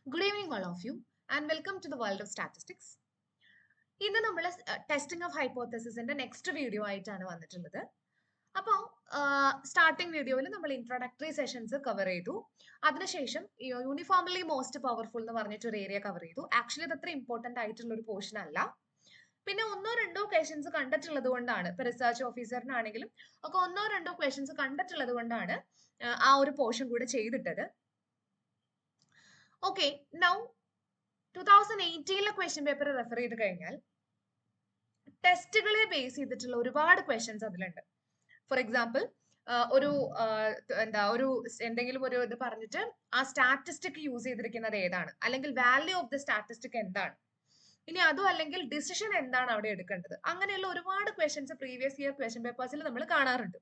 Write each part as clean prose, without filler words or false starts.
Good evening, all of you, and welcome to the world of statistics. ഇന്ന് നമ്മൾ testing of ഹൈപ്പോത്തസിന്റെ next video ആയിട്ടാണ് വന്നിട്ടുള്ളത്. അപ്പോൾ starting വീഡിയോയിൽ നമ്മൾ ഇൻട്രോഡക്ടറി സെഷൻസ് കവർ ചെയ്തു. അതിനുശേഷം യൂണിഫോംലി മോസ്റ്റ് പവർഫുൾ എന്ന് പറഞ്ഞിട്ട് ഒരു ഏരിയ കവർ ചെയ്തു. ആക്ച്വലി അത് അത്ര ഇമ്പോർട്ടന്റ് ആയിട്ടുള്ള ഒരു പോർഷൻ അല്ല. പിന്നെ ഒന്നോ രണ്ടോ ക്വസ്റ്റ്യൻസ് കണ്ടിട്ടുള്ളത് കൊണ്ടാണ് ഇപ്പൊ റിസർച്ച് ഓഫീസറിനാണെങ്കിലും ഒക്കെ ഒന്നോ രണ്ടോ ക്വസ്റ്റ്യൻസ് കണ്ടിട്ടുള്ളത് കൊണ്ടാണ് ആ ഒരു പോർഷൻ കൂടെ ചെയ്തിട്ടത്. Okay, now 2018 question paper refer ചെയ്ത് കഴിഞ്ഞാൽ ടെസ്റ്റുകളെ ബേസ് ചെയ്തിട്ടുള്ള ഒരുപാട് ക്വസ്റ്റ്യൻസ് അതിലുണ്ട്. ഫോർ എക്സാമ്പിൾ ഒരു എന്തെങ്കിലും ഒരു ഇത് പറഞ്ഞിട്ട് ആ സ്റ്റാറ്റിസ്റ്റിക് യൂസ് ചെയ്തിരിക്കുന്നത് ഏതാണ്, അല്ലെങ്കിൽ വാല്യൂ ഓഫ് ദ സ്റ്റാറ്റിസ്റ്റിക് എന്താണ്, ഇനി അതും അല്ലെങ്കിൽ ഡിസിഷൻ എന്താണ് അവിടെ എടുക്കേണ്ടത്, അങ്ങനെയുള്ള ഒരുപാട് ക്വസ്റ്റ്യൻസ് പ്രീവിയസ് ഇയർ ക്വസ്റ്റ്യൻ പേപ്പേഴ്സിൽ നമ്മൾ കാണാറുണ്ട്.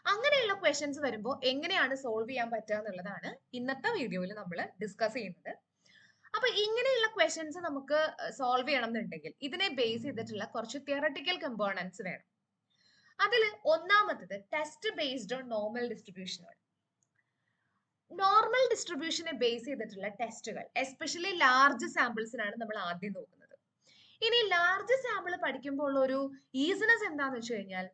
അങ്ങനെയുള്ള ക്വസ്റ്റ്യൻസ് വരുമ്പോൾ എങ്ങനെയാണ് സോൾവ് ചെയ്യാൻ പറ്റുക എന്നുള്ളതാണ് ഇന്നത്തെ വീഡിയോയിൽ നമ്മൾ ഡിസ്കസ് ചെയ്യുന്നത്. അപ്പൊ ഇങ്ങനെയുള്ള ക്വസ്റ്റ്യൻസ് നമുക്ക് സോൾവ് ചെയ്യണം എന്നുണ്ടെങ്കിൽ ഇതിനെ ബേസ് ചെയ്തിട്ടുള്ള കുറച്ച് തിയറട്ടിക്കൽ കമ്പോണൻസ് വേണം. അതിൽ ഒന്നാമത്തത് test based on normal distribution ആണ്. നോർമൽ ഡിസ്ട്രിബ്യൂഷനെ ബേസ് ചെയ്തിട്ടുള്ള ടെസ്റ്റുകൾ എസ്പെഷ്യലി ലാർജ് സാമ്പിൾസിനാണ് നമ്മൾ ആദ്യം നോക്കുന്നത്. ഇനി ലാർജ് സാമ്പിൾ പഠിക്കുമ്പോൾ ഒരു ഈസിനെസ് എന്താന്ന് വെച്ച് കഴിഞ്ഞാൽ,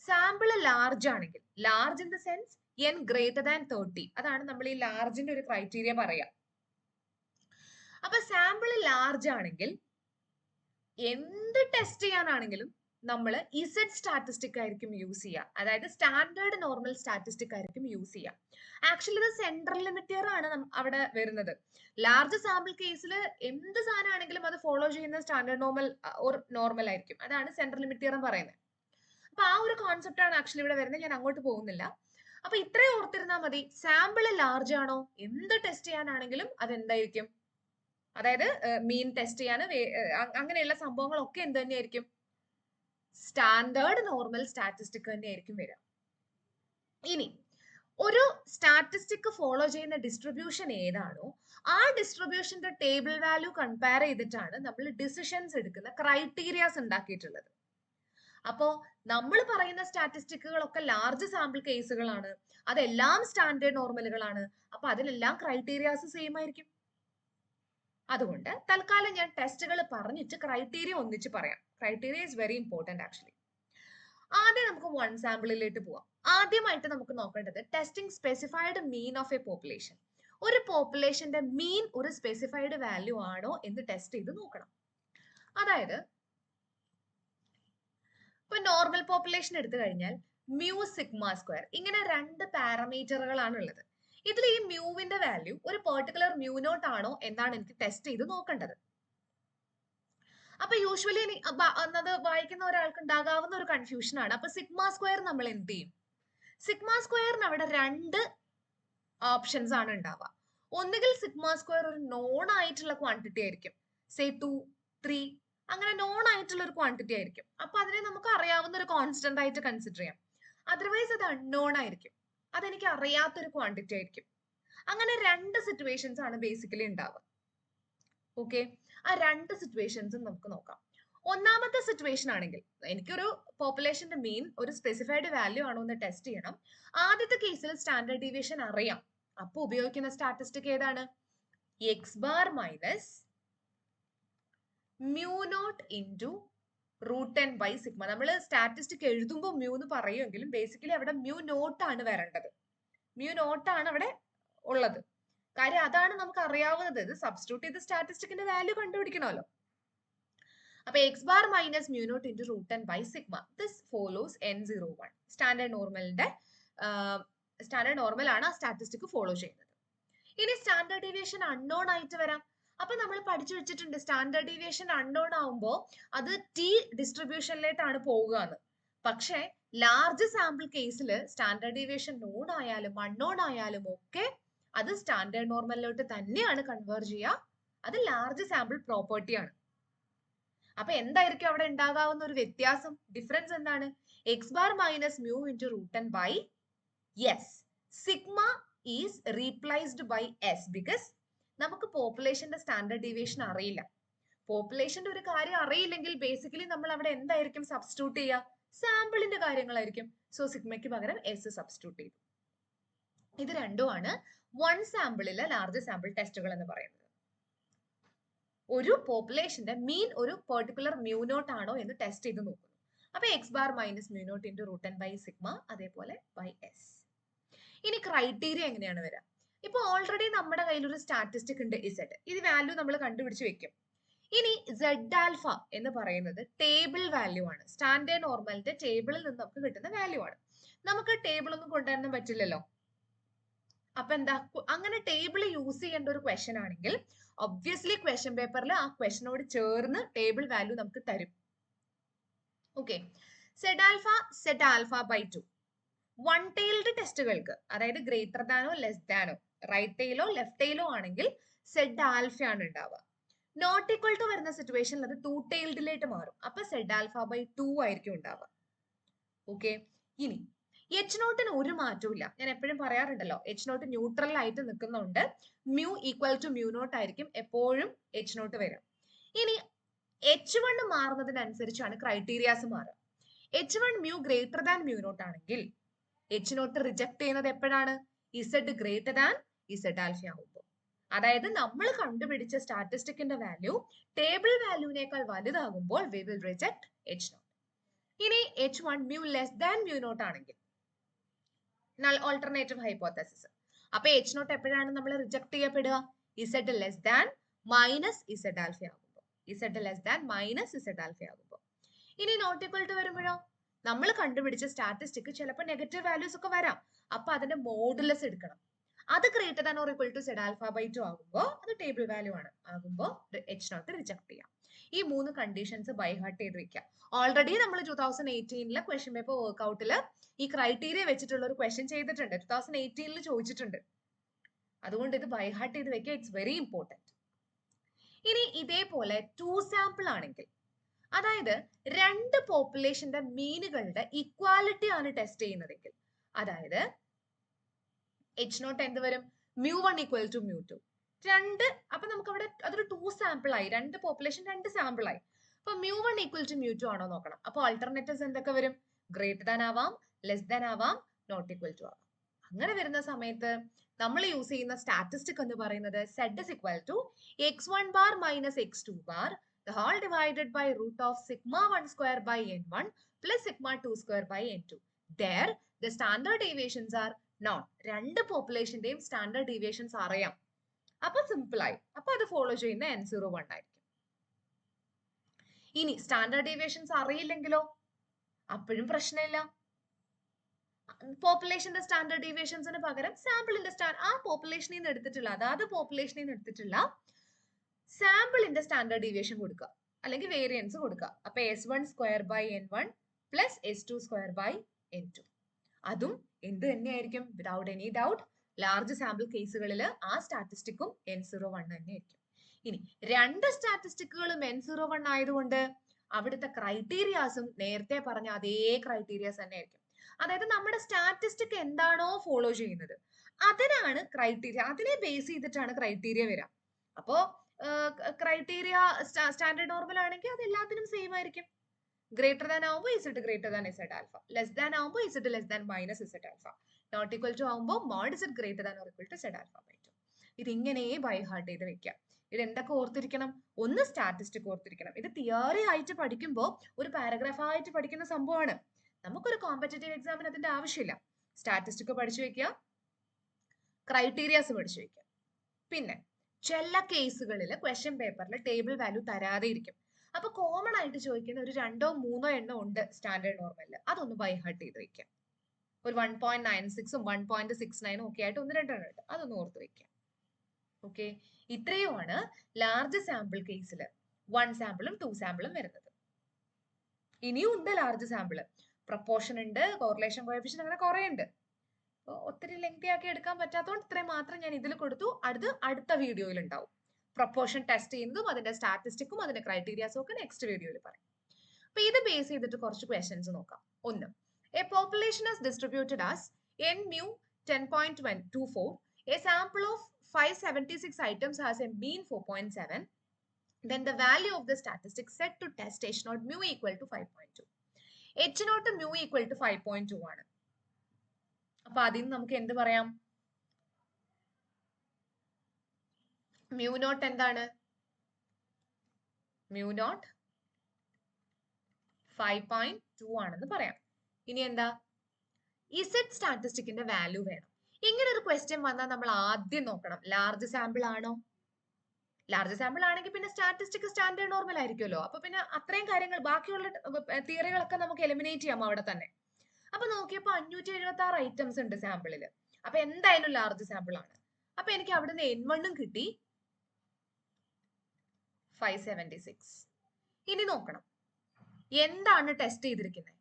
സാമ്പിൾ ലാർജ് ആണെങ്കിൽ, large in the sense n greater than 30, അതാണ് നമ്മൾ ഈ ലാർജിന്റെ ഒരു ക്രൈറ്റീരിയ പറയാം. അപ്പൊ സാമ്പിൾ ലാർജ് ആണെങ്കിൽ എന്ത് ടെസ്റ്റ് ചെയ്യാനാണെങ്കിലും നമ്മൾ ഇസഡ് സ്റ്റാറ്റിസ്റ്റിക് ആയിരിക്കും യൂസ് ചെയ്യുക, അതായത് സ്റ്റാൻഡേർഡ് നോർമൽ സ്റ്റാറ്റിസ്റ്റിക് ആയിരിക്കും യൂസ് ചെയ്യുക. ആക്ച്വലി ഇത് സെൻട്രൽ ലിമിറ്റർ ആണ് അവിടെ വരുന്നത്. ലാർജ് സാമ്പിൾ കേസിൽ എന്ത് സാധനമാണെങ്കിലും അത് ഫോളോ ചെയ്യുന്ന സ്റ്റാൻഡേർഡ് നോർമൽ ഓർ നോർമൽ ആയിരിക്കും, അതാണ് സെൻട്രൽ ലിമിറ്റർ എന്ന് പറയുന്നത്. അപ്പൊ ആ ഒരു കോൺസെപ്റ്റ് ആണ് ആക്ച്വലി ഇവിടെ വരുന്നത്. ഞാൻ അങ്ങോട്ട് പോകുന്നില്ല. അപ്പൊ ഇത്രയും ഓർത്തിരുന്നാൽ മതി. സാമ്പിൾ ലാർജ് ആണോ, എന്ത് ടെസ്റ്റ് ചെയ്യാനാണെങ്കിലും അതെന്തായിരിക്കും, അതായത് മീൻ ടെസ്റ്റ് ചെയ്യാൻ അങ്ങനെയുള്ള സംഭവങ്ങളൊക്കെ എന്ത് തന്നെയായിരിക്കും, സ്റ്റാൻഡേർഡ് നോർമൽ സ്റ്റാറ്റിസ്റ്റിക് തന്നെയായിരിക്കും വരിക. ഇനി ഒരു സ്റ്റാറ്റിസ്റ്റിക് ഫോളോ ചെയ്യുന്ന ഡിസ്ട്രിബ്യൂഷൻ ഏതാണോ ആ ഡിസ്ട്രിബ്യൂഷന്റെ ടേബിൾ വാല്യൂ കമ്പയർ ചെയ്തിട്ടാണ് നമ്മൾ ഡിസിഷൻസ് എടുക്കുന്ന ക്രൈറ്റീരിയാസ് ഉണ്ടാക്കിയിട്ടുള്ളത്. അപ്പോ നമ്മൾ പറയുന്ന സ്റ്റാറ്റിസ്റ്റിക്കുകളൊക്കെ ലാർജ് സാമ്പിൾ കേസുകളാണ്, അതെല്ലാം സ്റ്റാൻഡേർഡ് നോർമലുകളാണ്. അപ്പൊ അതിലെല്ലാം ക്രൈറ്റീരിയാസ് സെയിം ആയിരിക്കും. അതുകൊണ്ട് തൽക്കാലം ഞാൻ ടെസ്റ്റുകൾ പറഞ്ഞിട്ട് ക്രൈറ്റീരിയ ഒന്നിച്ച് പറയാം. Criteria is very important actually. ആദ്യം നമുക്ക് വൺ സാമ്പിളിലേക്ക് പോവാം. ആദ്യമായിട്ട് നമുക്ക് നോക്കേണ്ടത് testing specified mean of A population. ഒരു പോപ്പുലേഷന്റെ മീൻ ഒരു സ്പെസിഫൈഡ് വാല്യൂ ആണോ എന്ന് ടെസ്റ്റ് ചെയ്ത് നോക്കണം. അതായത് ഇപ്പൊ നോർമൽ പോപ്പുലേഷൻ എടുത്തു കഴിഞ്ഞാൽ മ്യൂ സിഗ്മ സ്ക്വയർ, ഇങ്ങനെ രണ്ട് പാരാമീറ്ററുകളാണ് ഉള്ളത്. ഇതിൽ ഈ മ്യൂവിന്റെ വാല്യൂ ഒരു പെർട്ടിക്കുലർ മ്യൂ നോട്ട് ആണോ എന്നാണ് എനിക്ക് ടെസ്റ്റ് ചെയ്ത് നോക്കേണ്ടത്. അപ്പൊ യൂഷ്വലി അത് വായിക്കുന്ന ഒരാൾക്ക് ഉണ്ടാകാവുന്ന ഒരു കൺഫ്യൂഷൻ ആണ്. അപ്പൊ സിഗ്മ സ്ക്വയർ നമ്മൾ എന്ത് ചെയ്യും? സിഗ്മ സ്ക്വയറിന് അവിടെ രണ്ട് ഓപ്ഷൻസ് ആണ് ഉണ്ടാവുക. ഒന്നുകിൽ സിഗ്മ സ്ക്വയർ ഒരു നോൺ ആയിട്ടുള്ള ക്വാണ്ടിറ്റി ആയിരിക്കും, സേ 2, 3, അങ്ങനെ നോൺ ആയിട്ടുള്ള ഒരു ക്വാണ്ടിറ്റി ആയിരിക്കും. അപ്പൊ അതിനെ നമുക്ക് അറിയാവുന്ന ഒരു കോൺസ്റ്റന്റ് ആയിട്ട് കൺസിഡർ ചെയ്യാം. അതർവൈസ് അത് അൺനോൺ ആയിരിക്കും, അതെനിക്ക് അറിയാത്തൊരു ക്വാണ്ടിറ്റി ആയിരിക്കും. അങ്ങനെ രണ്ട് സിറ്റുവേഷൻസ് ആണ് ബേസിക്കലി ഉണ്ടാവുക. ഓക്കെ, ആ രണ്ട് സിറ്റുവേഷൻസും നമുക്ക് നോക്കാം. ഒന്നാമത്തെ സിറ്റുവേഷൻ ആണെങ്കിൽ എനിക്കൊരു പോപ്പുലേഷന്റെ മീൻ ഒരു സ്പെസിഫൈഡ് വാല്യൂ ആണോ എന്ന് ടെസ്റ്റ് ചെയ്യണം. ആദ്യത്തെ കേസിൽ സ്റ്റാൻഡേർഡ് ഡീവിയേഷൻ അറിയാം. അപ്പൊ ഉപയോഗിക്കുന്ന സ്റ്റാറ്റിസ്റ്റിക് ഏതാണ്? X bar minus mu naught into √n by sigma. നമ്മൾ സ്റ്റാറ്റിസ്റ്റിക് എഴുതുമ്പോൾ മ്യൂ എന്ന് പറയുമെങ്കിലും ബേസിക്കലി അവിടെ മ്യൂ നോട്ട് ആണ് വരേണ്ടത്. മ്യൂ നോട്ട് ആണ് അവിടെ ഉള്ളത്. കാര്യം അതാണ് നമുക്ക് അറിയാവുന്നത്. ഇത് സബ്സ്റ്റിറ്റ്യൂട്ട് ചെയ്ത് സ്റ്റാറ്റിസ്റ്റിക്കിന്റെ വാല്യൂ കണ്ടുപിടിക്കണമല്ലോ. അപ്പൊ X bar minus mu naught into √n by sigma. This follows n01. Standard normal ആണ് ആ സ്റ്റാറ്റിസ്റ്റിക് ഫോളോ ചെയ്യുന്നത്. ഇനി സ്റ്റാൻഡേർഡ് ഡീവിയേഷൻ അൺനോൺ ആയിട്ട് വരാം. അപ്പൊ നമ്മൾ പഠിച്ചു വെച്ചിട്ടുണ്ട് സ്റ്റാൻഡേർഡ് ഡീവിയേഷൻ അൺനോൺ ആവുമ്പോൾ അത് ടി ഡിസ്ട്രിബ്യൂഷനിലേക്കാണ് പോവുക എന്ന്. പക്ഷെ ലാർജ് സാമ്പിൾ കേസിൽ സ്റ്റാൻഡേർഡ് ഡീവിയേഷൻ നോൺ ആയാലും അൺനോൺ ആയാലും ഒക്കെ അത് സ്റ്റാൻഡേർഡ് നോർമലിലോട്ട് തന്നെയാണ് കൺവേർജ് ചെയ്യുക. അത് ലാർജ് സാമ്പിൾ പ്രോപ്പർട്ടിയാണ്. അപ്പൊ എന്തായിരിക്കും അവിടെ ഉണ്ടാകാവുന്ന ഒരു വ്യത്യാസം, ഡിഫറൻസ് എന്താണ്? X bar minus mu into √n by S sigma is replaced by S. Because നമുക്ക് പോപ്പുലേഷന്റെ സ്റ്റാൻഡേർഡ് ഡീവിയേഷൻ അറിയില്ല. പോപ്പുലേഷന്റെ ഒരു കാര്യം അറിയില്ലെങ്കിൽ ബേസിക്കലി നമ്മൾ അവിടെ എന്തായിരിക്കും സബ്സ്റ്റിറ്റ്യൂട്ട് ചെയ്യുക? സാമ്പിളിന്റെ കാര്യങ്ങളായിരിക്കും. സോ സിഗ്മയ്ക്ക് പകരം എസ് സബ്സ്റ്റിറ്റ്യൂട്ട് ചെയ്തു. ഇത് രണ്ടുമാണ് വൺ സാമ്പിളിലെ ലാർജ് സാമ്പിൾ ടെസ്റ്റുകൾ എന്ന് പറയുന്നത്. ഒരു പോപ്പുലേഷന്റെ മീൻ ഒരു പെർട്ടിക്കുലർ മ്യൂനോട്ട് ആണോ എന്ന് ടെസ്റ്റ് ചെയ്ത് നോക്കുന്നു. അപ്പൊ X bar minus mu naught into √n by sigma, അതേപോലെ ബൈ എസ്. ഇനി ക്രൈറ്റീരിയ എങ്ങനെയാണ് വരിക? ഇപ്പൊ ഓൾറെഡി നമ്മുടെ കയ്യിൽ ഒരു സ്റ്റാറ്റിസ്റ്റിക് ഉണ്ട് ഇസെഡ്. ഇത് വാല്യൂ നമ്മൾ കണ്ടുപിടിച്ച് വെക്കും. ഇനി സെഡ് ആൽഫ എന്ന് പറയുന്നത് ടേബിൾ വാല്യൂ ആണ്. സ്റ്റാൻഡേർഡ് നോർമലിന്റെ ടേബിളിൽ നിന്ന് നമുക്ക് കിട്ടുന്ന വാല്യൂ ആണ്. നമുക്ക് ടേബിൾ ഒന്നും കൊണ്ടുവരാൻ പറ്റില്ലല്ലോ. അപ്പൊ എന്താ, അങ്ങനെ ടേബിൾ യൂസ് ചെയ്യേണ്ട ഒരു ക്വസ്റ്റ്യൻ ആണെങ്കിൽ ഒബ്വിയസ്ലി ക്വസ്റ്റ്യൻ പേപ്പറിൽ ആ ക്വസ്റ്റ്യനോട് ചേർന്ന് ടേബിൾ വാല്യൂ നമുക്ക് തരും. Okay, Z alpha by 2 one tailed ടെസ്റ്റുകൾക്ക്, അതായത് ഗ്രേറ്റർ ദാനോ ലെസ് ദാനോ റൈറ്റ് ടെയിലോ ലെഫ്റ്റ് ടെയിലോ ആണെങ്കിൽ സെഡ് ആൽഫ ആണ് ഉണ്ടാവുക. നോട്ട് ഈക്വൽ ടു വരുന്ന സിറ്റുവേഷനിൽ അത് 2 ടെയിൽഡിലേക്ക് മാറും. അപ്പൊ സെഡ് ആൽഫ ബൈ 2 ആയിരിക്കും ഉണ്ടാവുക. ഓക്കെ, ഇനി എച്ച് നോട്ടിന് ഒരു മാറ്റവും ഇല്ല. ഞാൻ എപ്പോഴും പറയാറുണ്ടല്ലോ, എച്ച് നോട്ട് ന്യൂട്രൽ ആയിട്ട് നിൽക്കുന്നുണ്ട്. Mu equal to mu naught ആയിരിക്കും എപ്പോഴും എച്ച് നോട്ട് വരും. ഇനി H1 മാറുന്നതിനനുസരിച്ചാണ് ക്രൈറ്റീരിയാസ് മാറുക. H1 mu greater than mu naught ആണെങ്കിൽ എച്ച് നോട്ട് റിജക്ട് ചെയ്യുന്നത് എപ്പോഴാണ്? Z greater than Z alpha ആകുമ്പോൾ. അതായത് നമ്മൾ കണ്ടുപിടിച്ച സ്റ്റാറ്റിസ്റ്റിക്കിന്റെ വാല്യൂ ടേബിൾ വാല്യൂവിനേക്കാൾ വലുതാകുമ്പോൾ we will reject H naught. ഇനി H1 mu less than mu naught ആണെങ്കിൽ ഓൾട്ടർനേറ്റീവ് ഹൈപ്പോത്തസിസ്. അപ്പൊ എച്ച് നോട്ട് എപ്പോഴാണ് നമ്മൾ റിജക്ട് ചെയ്യപ്പെടുക? Z less than minus Z alpha ആകുമ്പോൾ. Z less than minus Z alpha ആകുമ്പോൾ. ഇനി നോട്ട് ഈക്വൽ ടു വരുമ്പോഴോ, നമ്മൾ കണ്ടുപിടിച്ച സ്റ്റാറ്റിസ്റ്റിക് ചിലപ്പോൾ നെഗറ്റീവ് വാല്യൂസ് ഒക്കെ വരാം. അപ്പൊ അതിന്റെ മോഡുലസ് എടുക്കണം. അത് greater than or equal to Z alpha by 2 ആകുമ്പോൾ അത് ടേബിൾ വാല്യൂ ആണ്, ആകുമ്പോൾ എച്ച് നോട്ട് റിജക്ട് ചെയ്യാം. ഈ 3 കണ്ടീഷൻസ് ബൈ ഹാർട്ട് ചെയ്ത് വെക്കാം. ഓൾറെഡി നമ്മൾ 2018 ക്വസ്റ്റ്യൻ പേപ്പർ വർക്ക്ഔട്ടിൽ ഈ ക്രൈറ്റീരിയ വെച്ചിട്ടുള്ള ഒരു ക്വസ്റ്റ്യൻ ചെയ്തിട്ടുണ്ട്. 2018 ചോദിച്ചിട്ടുണ്ട്. അതുകൊണ്ട് ഇത് ബൈ ഹാർട്ട് ചെയ്ത് വെക്കുക. It's very important. ഇനി ഇതേപോലെ 2 സാമ്പിൾ ആണെങ്കിൽ, അതായത് രണ്ട് പോപ്പുലേഷന്റെ മീനുകളുടെ ഇക്വാലിറ്റി ആണ് ടെസ്റ്റ് ചെയ്യുന്നതെങ്കിൽ, അതായത് എച്ച് നോട്ട് എന്ത് വരും? µ1 ഈക്വൽ ടു µ2. അപ്പൊ നമുക്ക് അവിടെ അതൊരു 2 സാമ്പിൾ ആയി. രണ്ട് പോപ്പുലേഷൻ 2 സാമ്പിൾ ആയി. അപ്പൊ µ1 ഈക്വൽ ടു µ2 ആണോ നോക്കണം. അപ്പൊ ആൾട്ടർനേറ്റീവ്സ് എന്തൊക്കെ വരും? ഗ്രേറ്റർ ദാൻ ആവാം, ലെസ് ദാൻ ആവാം, നോട്ട് ഈക്വൽ ടു ആവാം. അങ്ങനെ വരുന്ന സമയത്ത് നമ്മൾ യൂസ് ചെയ്യുന്ന സ്റ്റാറ്റിസ്റ്റിക് എന്ന് പറയുന്നത് Z is equal to x1 bar minus x2 bar the whole divided by root of sigma 1 square by n1 plus sigma 2 square by n2. There the standard deviations are known. രണ്ട് പോപ്പുലേഷന്റെയും standard deviations അറിയാം. അപ്പൊ simple ആയി. അപ്പൊ അത് follow ചെയ്യുന്ന N01 ആയിരിക്കും. ഇനി standard deviations അറിയില്ലെങ്കിലോ? അപ്പോഴും പ്രശ്നമില്ല. പോപ്പുലേഷന്റെ സ്റ്റാൻഡേർഡ് ഡീവിയേഷൻസിന് പകരം സാമ്പിളിന്റെ ആ പോപ്പുലേഷനിൽ നിന്ന് എടുത്തിട്ടുള്ള, അതാത് പോപ്പുലേഷനിൽ നിന്ന് എടുത്തിട്ടുള്ള സാമ്പിളിന്റെ സ്റ്റാൻഡേർഡ് ഡീവിയേഷൻ കൊടുക്കുക, അല്ലെങ്കിൽ വേരിയൻസ് കൊടുക്കുക. അപ്പൊ S1 square by N1 plus S2 square by N2. അതും എന്ത് തന്നെയായിരിക്കും? Without any doubt large sample കേസുകളിൽ ആ സ്റ്റാറ്റിസ്റ്റിക്കും N01 തന്നെയായിരിക്കും. ഇനി രണ്ട് സ്റ്റാറ്റിസ്റ്റിക്കുകളും N01 ആയതുകൊണ്ട് അവിടുത്തെ ക്രൈറ്റീരിയാസും നേരത്തെ പറഞ്ഞ അതേ ക്രൈറ്റീരിയാസ് തന്നെ ആയിരിക്കും. അതായത് നമ്മുടെ സ്റ്റാറ്റിസ്റ്റിക് എന്താണോ ഫോളോ ചെയ്യുന്നത് അതിനാണ് ക്രൈറ്റീരിയ, അതിനെ ബേസ് ചെയ്തിട്ടാണ് ക്രൈറ്റീരിയ വരിക. അപ്പോ ക്രൈറ്റീരിയ സ്റ്റാൻഡേർഡ് നോർമൽ ആണെങ്കിൽ അത് എല്ലാത്തിനും സെയിം ആയിരിക്കും. ഗ്രേറ്റർ ദാൻ ആവുമ്പോൾ Z greater than Z alpha, less than ആവുമ്പോൾ Z less than minus Z alpha, not equal to ആവുമ്പോൾ mod Z greater than or equal to Z alpha by 2. ഇതിങ്ങനെ by heart ചെയ്ത് വെക്കാം. ഇത് എന്തൊക്കെ ഓർത്തിരിക്കണം? ഒന്ന് സ്റ്റാറ്റിസ്റ്റിക് ഓർത്തിരിക്കണം. ഇത് തിയറി ആയിട്ട് പഠിക്കുമ്പോൾ ഒരു പാരഗ്രാഫ് ആയിട്ട് പഠിക്കുന്ന സംഭവമാണ്. നമുക്കൊരു കോമ്പറ്റേറ്റീവ് എക്സാമിന് അതിന്റെ ആവശ്യമില്ല. സ്റ്റാറ്റിസ്റ്റിക് പഠിച്ചു വെക്കുക, ക്രൈറ്റീരിയാസ് പഠിച്ചു വെക്കുക. പിന്നെ ചില കേസുകളിൽ ക്വസ്റ്റ്യൻ പേപ്പറിൽ ടേബിൾ വാല്യൂ തരാതെ ഇരിക്കും. അപ്പൊ കോമൺ ആയിട്ട് ചോദിക്കുന്ന ഒരു 2 or 3 എണ്ണം ഉണ്ട് സ്റ്റാൻഡേർഡ് നോർമലിൽ. അതൊന്ന് ബൈ ഹാർട്ട് ചെയ്ത് വെക്കാം. ഒരു 1.96 1.69 ഒക്കെ ആയിട്ട് 1-2 എണ്ണം ഉണ്ട്. അതൊന്ന് ഓർത്ത് വെക്കാം. ഓക്കെ, ഇത്രയുമാണ് ലാർജ് സാമ്പിൾ കേസിൽ 1 സാമ്പിളും 2 സാമ്പിളും വരുന്നത്. ഇനിയും ഉണ്ട് ലാർജ് സാമ്പിള്. പ്രപ്പോർഷൻ ഉണ്ട്, കോറിലേഷൻ കോഎഫിഷ്യന്റ്, അങ്ങനെ കുറെ ഉണ്ട്. ഒത്തിരി ലെങ്തി ആക്കി എടുക്കാൻ പറ്റാത്തതുകൊണ്ട് ഇത്രയും മാത്രം ഞാൻ ഇതിൽ കൊടുത്തു. അടുത്ത വീഡിയോയിൽ ഉണ്ടാവും. പ്രപ്പോർഷൻ ടെസ്റ്റ് ചെയ്യുന്നതും അതിന്റെ സ്റ്റാറ്റിസ്റ്റിക്കും അതിന്റെ ക്രൈറ്റീരിയാസും ഒക്കെ നെക്സ്റ്റ് വീഡിയോയിൽ പറയും. അപ്പൊ ഇത് ബേസ് ചെയ്തിട്ട് കുറച്ച് ക്വസ്റ്റ്യൻസ് നോക്കാം. ഒന്ന്, A population is distributed as n mu 10.24. A sample of 576 items has a mean 4.7. Then the value of the statistic set to test H naught mu equal to 5.2. H naught mu equal to 5.2 ആണ്. അപ്പൊ അതിന് നമുക്ക് എന്ത് പറയാം? Mu not എന്താണ്? Mu not 5.2 ആണെന്ന് പറയാം. ഇനി എന്താ? ഇസഡ് സ്റ്റാറ്റിസ്റ്റിക്കിന്റെ വാല്യൂ വേണം. ഇങ്ങനെ ഒരു ക്വസ്റ്റ്യൻ വന്നാൽ നമ്മൾ ആദ്യം നോക്കണം ലാർജ് സാമ്പിൾ ആണോ. ലാർജ് സാമ്പിൾ ആണെങ്കിൽ പിന്നെ സ്റ്റാറ്റിസ്റ്റിക് സ്റ്റാൻഡേർഡ് നോർമൽ ആയിരിക്കുമല്ലോ. അപ്പൊ പിന്നെ അത്രയും കാര്യങ്ങൾ ബാക്കിയുള്ള തിയറികളൊക്കെ നമുക്ക് എലിമിനേറ്റ് ചെയ്യാം അവിടെ തന്നെ. അപ്പൊ നോക്കിയപ്പോ 576 ഐറ്റംസ് ഉണ്ട് സാമ്പിളില്. അപ്പൊ എന്തായാലും ലാർജ് സാമ്പിൾ ആണ്. അപ്പൊ എനിക്ക് അവിടുന്ന് N1 കിട്ടി 576. ഇനി നോക്കണം എന്താണ് ടെസ്റ്റ് ചെയ്തിരിക്കുന്നത്.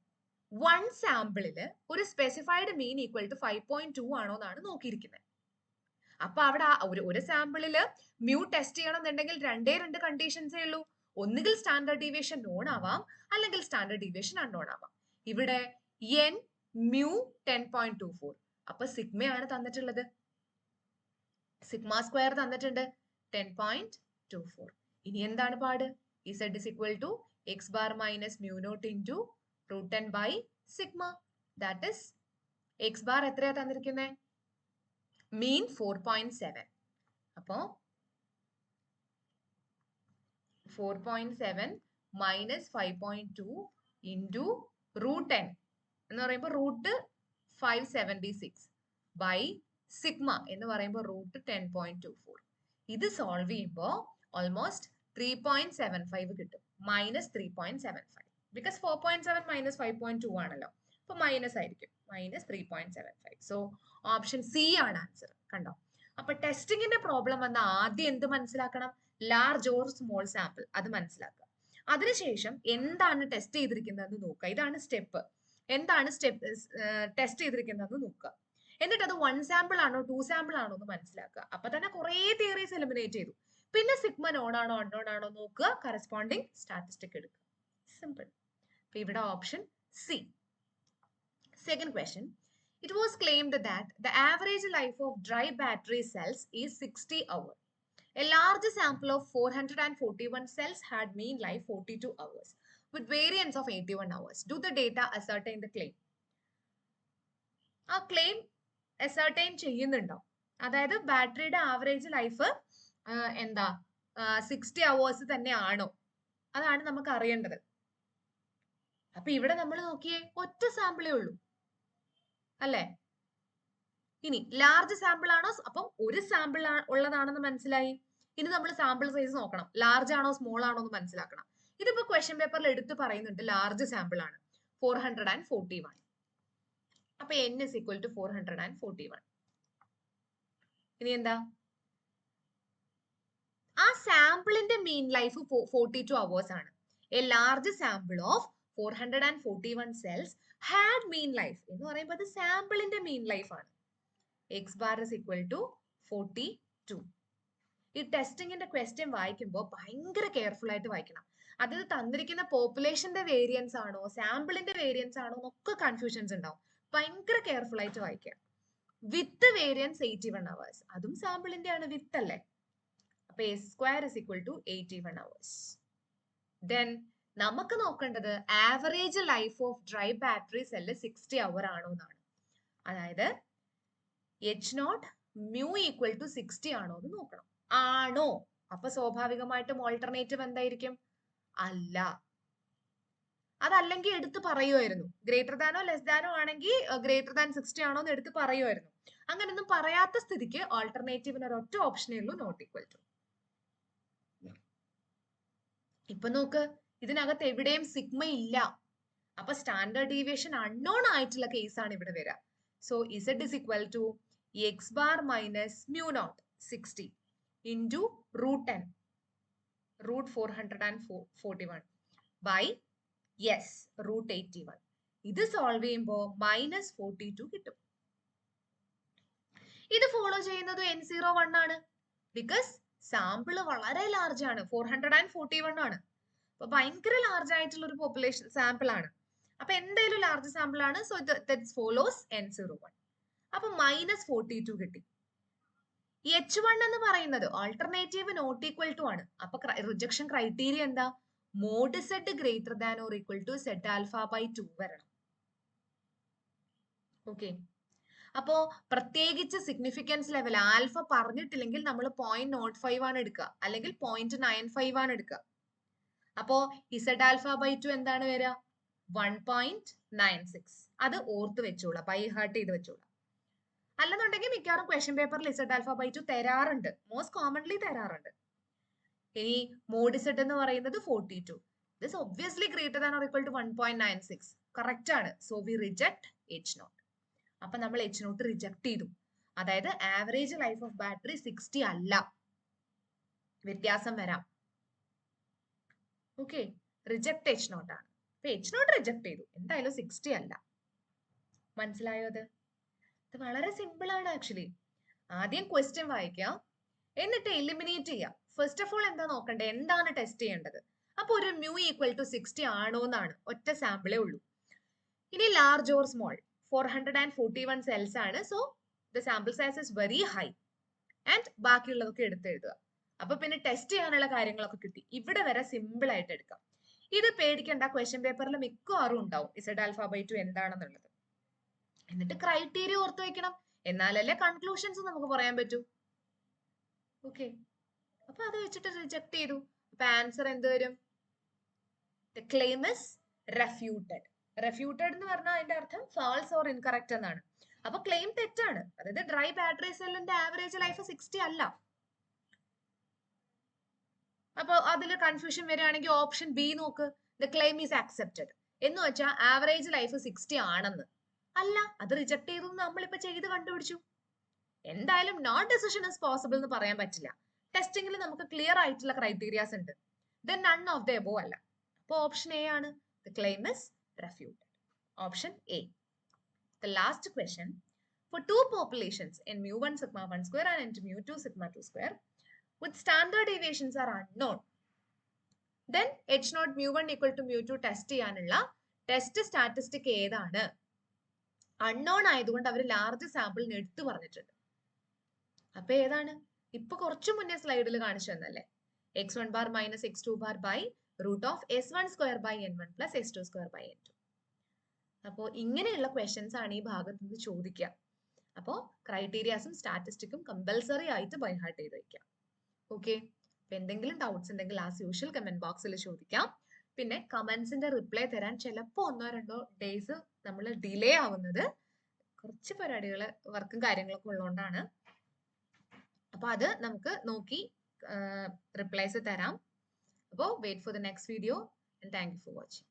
വൺ സാമ്പിളില് ഒരു സ്പെസിഫൈഡ് മീൻ ഈക്വൽ ടു 5.2 ആണോ എന്നാണ് നോക്കിയിരിക്കുന്നത്. അപ്പൊ അവിടെ ഒരു സാമ്പിളില് മ്യൂ ടെസ്റ്റ് ചെയ്യണം എന്നുണ്ടെങ്കിൽ രണ്ട് കണ്ടീഷൻസേ ഉള്ളൂ. ഒന്നുകിൽ സ്റ്റാൻഡേർഡ് ഡീവിയേഷൻ നോൺ ആവാം, അല്ലെങ്കിൽ സ്റ്റാൻഡേർഡ് ഡീവിയേഷൻ അൺനോൺ ആവാം. ഇവിടെ എൻ മ്യൂ 10.24. അപ്പൊ സിഗ്മയാണ് തന്നിട്ടുള്ളത്. സിഗ്മ സ്ക്വയർ തന്നിട്ടുണ്ട് 10.24. ഇനി എന്താണ് പാട്? Z is equal to X bar minus mu naught into root 10 by sigma. That is X bar എത്രയാ തന്നിരിക്കുന്നത്? മീൻ 4.7. അപ്പോ 4.7 മൈനസ് 5.2 ഇൻറ്റു റൂട്ട് 10 എന്ന് പറയുമ്പോൾ റൂട്ട് 576 ബൈ സിഗ്മ എന്ന് പറയുമ്പോൾ റൂട്ട് 10.24. ഇത് സോൾവ് ചെയ്യുമ്പോൾ ഓൾമോസ്റ്റ് 3.75 കിട്ടും. മൈനസ് 3.75 ബിക്കോസ് 4.7 മൈനസ് 5.2 ആണല്ലോ. അപ്പൊ മൈനസ് ആയിരിക്കും. മൈനസ് 3.75. സോ ഓപ്ഷൻ സി ആണ് ആൻസർ. കണ്ടോ? അപ്പൊ ടെസ്റ്റിംഗിന്റെ പ്രോബ്ലം വന്ന ആദ്യം എന്ത് മനസ്സിലാക്കണം? ലാർജ് ഓർ സ്മോൾ സാമ്പിൾ അത് മനസ്സിലാക്കുക. അതിനുശേഷം എന്താണ് ടെസ്റ്റ് ചെയ്തിരിക്കുന്നതെന്ന് നോക്കുക. ഇതാണ് സ്റ്റെപ്പ്. എന്താണ് ടെസ്റ്റ് ചെയ്തിരിക്കുന്നതെന്ന് നോക്കുക. എന്നിട്ട് അത് 1 സാമ്പിൾ ആണോ 2 സാമ്പിൾ ആണോ എന്ന് മനസ്സിലാക്കുക. അപ്പൊ തന്നെ കുറെ തിയറീസ് എലിമിനേറ്റ് ചെയ്തു. പിന്നെ സിഗ്മ നോൺ ആണോ അൺനോൺ ആണോ നോക്കുക, കറസ്പോണ്ടിങ് സ്റ്റാറ്റിസ്റ്റിക് എടുക്കുക. സിമ്പിൾ. അപ്പൊ ഇവിടെ option C. Second question. It was claimed that the average life of dry battery cells is 60 hours. A large sample of 441 cells had mean life 42 hours with variance of 81 hours. Do the data ascertain the claim? ആ claim ascertain ചെയ്യുന്നുണ്ടോ? അതായത് ബാറ്ററിയുടെ average life എന്താ 60 hours തന്നെയാണോ? അതാണ് നമുക്ക് അറിയേണ്ടത്. അപ്പൊ ഇവിടെ നമ്മൾ നോക്കിയേ ഒറ്റ സാമ്പിളേ ഉള്ളൂ അല്ലെ. ഇനി ലാർജ് സാമ്പിൾ ആണോ? അപ്പം ഒരു സാമ്പിൾ ഉള്ളതാണെന്ന് മനസ്സിലായി. ഇനി നമ്മൾ സാമ്പിൾ സൈസ് നോക്കണം. ലാർജ് ആണോ സ്മോൾ ആണോ എന്ന് മനസ്സിലാക്കണം. ഇതിപ്പോ ക്വസ്റ്റ്യൻ പേപ്പറിൽ എടുത്ത് പറയുന്നുണ്ട് ലാർജ് സാമ്പിൾ ആണ് 441. അപ്പൊ n is equal to 441. ഇനി എന്താ? ആ സാമ്പിളിന്റെ മീൻ ലൈഫ് 42 hours ആണ്. A large sample of 441 cells had mean life എന്ന് പറയുമ്പോൾ അത് സാമ്പിളിന്റെ മീൻ ലൈഫ് ആണ്. X bar is equal to 42. ഈ ടെസ്റ്റിംഗിന്റെ ക്വസ്റ്റ്യൻ വായിക്കുമ്പോൾ ഭയങ്കര കെയർഫുൾ ആയിട്ട് വായിക്കണം. അത് തന്നിരിക്കുന്ന പോപ്പുലേഷന്റെ വേരിയൻസ് ആണോ സാമ്പിളിന്റെ വേരിയൻസ് ആണോ എന്നൊക്കെ കൺഫ്യൂഷൻസ് ഉണ്ടാവും. ഭയങ്കര കെയർഫുൾ ആയിട്ട് വായിക്കുക. With variance 81 hours. അതും സാമ്പിളിന്റെ ആണ്, വിത്ത് അല്ലേ. അപ്പൊ S square is equal to 81 hours. Then നമുക്ക് നോക്കേണ്ടത് average life of dry battery cell 60 hour ആണോ എന്നാണ്. അതായത് H naught mu equal to 60 ആണോ എന്ന് നോക്കണം. ആണോ? അപ്പൊ സ്വാഭാവികമായിട്ടും ഓൾട്ടർനേറ്റീവ് എന്തായിരിക്കും? അല്ല. അതല്ലെങ്കിൽ എടുത്ത് പറയുമായിരുന്നു. ഗ്രേറ്റർ ദാനോ ലെസ് ദാനോ ആണെങ്കിൽ ഗ്രേറ്റർ ദാൻ 60 ആണോ എന്ന് എടുത്ത് പറയുമായിരുന്നു. അങ്ങനെയൊന്നും പറയാത്ത സ്ഥിതിക്ക് ഓൾട്ടർനേറ്റീവിന് ഒരൊറ്റ ഓപ്ഷനേ ഉള്ളൂ, നോട്ട് ഈക്വൽ ടു. ഇപ്പൊ നോക്ക്, ഇതിനകത്ത് എവിടെയും സിഗ്മ ഇല്ല. അപ്പൊ സ്റ്റാൻഡേർഡ് ഡീവിയേഷൻ അൺനോൺ ആയിട്ടുള്ള കേസാണ് ഇവിടെ വരിക. So Z is equal to X bar minus mu naught 60 into root 10 root 441 by S root 81. ഇത് സോൾവ് ചെയ്യുമ്പോൾ മൈനസ് 42 കിട്ടും. ഇത് ഫോളോ ചെയ്യുന്നത് N01 ആണ്. ബിക്കോസ് സാമ്പിള് വളരെ ലാർജ് ആണ്, 441 ആണ്. അപ്പൊ ഭയങ്കര ലാർജ് ആയിട്ടുള്ള ഒരു പോപ്പുലേഷൻ സാമ്പിൾ ആണ്. അപ്പൊ എന്തായാലും ലാർജ് സാമ്പിൾ ആണ്. So that follows N01. അപ്പൊ മൈനസ് 42 കിട്ടി. H1 എന്ന് പറയുന്നത് ഓൾട്ടർനേറ്റീവ് നോട്ട് ഈക്വൽ ടു ആണ്. അപ്പൊ റിജക്ഷൻ ക്രൈറ്റീരിയ എന്താ? Mod Z greater than or equal to Z alpha by 2 വരണം. ഓക്കെ. അപ്പോ പ്രത്യേകിച്ച് സിഗ്നിഫിക്കൻസ് ലെവൽ ആൽഫ പറഞ്ഞിട്ടില്ലെങ്കിൽ നമ്മൾ 0.05 ആണ് എടുക്കുക, അല്ലെങ്കിൽ 0.95 ആണ് എടുക്കുക. അപ്പോ ഇസഡ് ആൽഫ ബൈ 2 എന്താണ് വരിക? 1.96. അത് ഓർത്ത് വെച്ചോളാം, ബൈ ഹാർട്ട് ചെയ്ത് വെച്ചോളാം. അല്ലെന്നുണ്ടെങ്കിൽ മിക്കവാറും ക്വസ്റ്റ്യൻ പേപ്പറിൽ ഇസഡ് ആൽഫ ബൈ 2 തരാറുണ്ട്, മോസ്റ്റ് കോമൺലി തരാറുണ്ട്. ഇനി മോഡ് ഇസഡ് എന്ന് പറയുന്നത് 42. This obviously greater than or equal to 1.96. Correct ആണ്. So we reject H naught. അപ്പൊ നമ്മൾ എച്ച് നോട്ട് റിജക്ട് ചെയ്തു. അതായത് ആവറേജ് ലൈഫ് ഓഫ് ബാറ്ററി 60 അല്ല, വ്യത്യാസം വരാം. ഓക്കെ, റിജക്ട് എച്ച് നോട്ട് ആണ്. അപ്പൊ എച്ച് നോട്ട് റിജക്ട് ചെയ്തു, എന്തായാലും 60 അല്ല. മനസ്സിലായോ? അത് വളരെ സിമ്പിൾ ആണ് ആക്ച്വലി. ആദ്യം ക്വസ്റ്റ്യൻ വായിക്കാം, എന്നിട്ട് എലിമിനേറ്റ് ചെയ്യാം. ഫസ്റ്റ് ഓഫ് ഓൾ എന്താ നോക്കണ്ടേ, എന്താണ് ടെസ്റ്റ് ചെയ്യേണ്ടത്? അപ്പൊ ഒരു മ്യൂ ഈക്വൽ ടു 60 ആണോ എന്നാണ്. ഒറ്റ സാമ്പിളേ ഉള്ളൂ. ഇനി ലാർജ് ഓർ സ്മോൾ, 441 സെൽസ് ആണ്. So the sample size is very high. And ബാക്കിയുള്ളതൊക്കെ എടുത്തെഴുതുക. അപ്പൊ പിന്നെ ടെസ്റ്റ് ചെയ്യാനുള്ള കാര്യങ്ങളൊക്കെ കിട്ടി. ഇവിടെ വരെ സിമ്പിൾ ആയിട്ട് എടുക്കാം. ഇത് പേടിക്കേണ്ട, ക്വസ്റ്റ്യൻ പേപ്പറിൽ മിക്കവാറും ഉണ്ടാവും ഇസഡ് ആൽഫ ബൈ 2 എന്താണെന്നുള്ളത്. എന്നിട്ട് ക്രൈറ്റീരിയ ഓർത്ത് വെക്കണം, എന്നാലല്ലേ കൺക്ലൂഷൻസ് നമുക്ക് പറയാൻ പറ്റൂ. ഓക്കെ, അപ്പൊ അത് വെച്ചിട്ട് റിജക്ട് ചെയ്തു. അപ്പൊ ആൻസർ എന്ത് വരും? The claim is refuted. Refuted എന്ന് പറഞ്ഞാൽ അതിന്റെ അർത്ഥം ഫാൾസ് ഓർ ഇൻകറക്റ്റ് എന്നാണ്. അപ്പൊ ക്ലെയിം തെറ്റാണ്. അതായത് ഡ്രൈ ബാറ്ററി സെല്ലിന്റെ ആവറേജ് ലൈഫ് 60 അല്ല. അപ്പൊ അതിൽ കൺഫ്യൂഷൻ വരികയാണെങ്കിൽ ഓപ്ഷൻ ബി നോക്ക്, ദ ക്ലെയിം ഈസ് അക്സെപ്റ്റഡ് എന്ന് വെച്ചാൽ ആവറേജ് ലൈഫ് 60 ആണെന്ന്. അല്ല, അത് റിജക്ട് ചെയ്തു നമ്മളിപ്പോ ചെയ്ത് കണ്ടുപിടിച്ചു. എന്തായാലും നോട്ട് ഡിസിഷൻ ഇസ് പോസിബിൾ എന്ന് പറയാൻ പറ്റില്ല. ടെസ്റ്റിംഗിൽ നമുക്ക് ക്ലിയർ ആയിട്ടുള്ള ക്രൈറ്റീരിയാസ് ഉണ്ട്. Then none of the above അല്ല. അപ്പൊ ഓപ്ഷൻ എ ആണ്, the claim is refuted. Option A. The last question, for two populations in mu1 sigma 1 square and into mu2 sigma 2 square with standard deviations are unknown, then h naught mu1 equal to mu2 test ചെയ്യാനുള്ള test statistic ഏതാണ്? Unknown ആയതുകൊണ്ട് അവർ large സാമ്പിളിന് എടുത്തു പറഞ്ഞിട്ടുണ്ട്. അപ്പൊ ഏതാണ്? ഇപ്പൊ കുറച്ചു മുന്നേ സ്ലൈഡിൽ കാണിച്ചു തന്നല്ലേ, x1 bar minus x2 bar by root of s1 square by n1 plus s2 square by n2. അപ്പോ ഇങ്ങനെയുള്ള ക്വസ്റ്റ്യൻസ് ആണ് ഈ ഭാഗത്ത് നിന്ന് ചോദിക്കുക. അപ്പോ ക്രൈറ്റീരിയാസും സ്റ്റാറ്റിസ്റ്റിക്കും കമ്പൽസറി ആയിട്ട് ബൈ ഹാർട്ട് ചെയ്ത് വെക്കാം. ഓക്കെ, അപ്പൊ എന്തെങ്കിലും ഡൗട്ട്സ് ഉണ്ടെങ്കിൽ ആസ് യൂഷ്വൽ കമന്റ് ബോക്സിൽ ചോദിക്കാം. പിന്നെ കമന്റ്സിന്റെ റിപ്ലൈ തരാൻ ചിലപ്പോ 1-2 ഡേയ്സ് നമ്മൾ ഡിലേ ആവുന്നത് കുറച്ച് പരിപാടികള്, വർക്കും കാര്യങ്ങളൊക്കെ ഉള്ളതുകൊണ്ടാണ്. അപ്പൊ അത് നമുക്ക് നോക്കി റിപ്ലൈസ് തരാം. അപ്പോൾ wait for the next video and thank you for watching.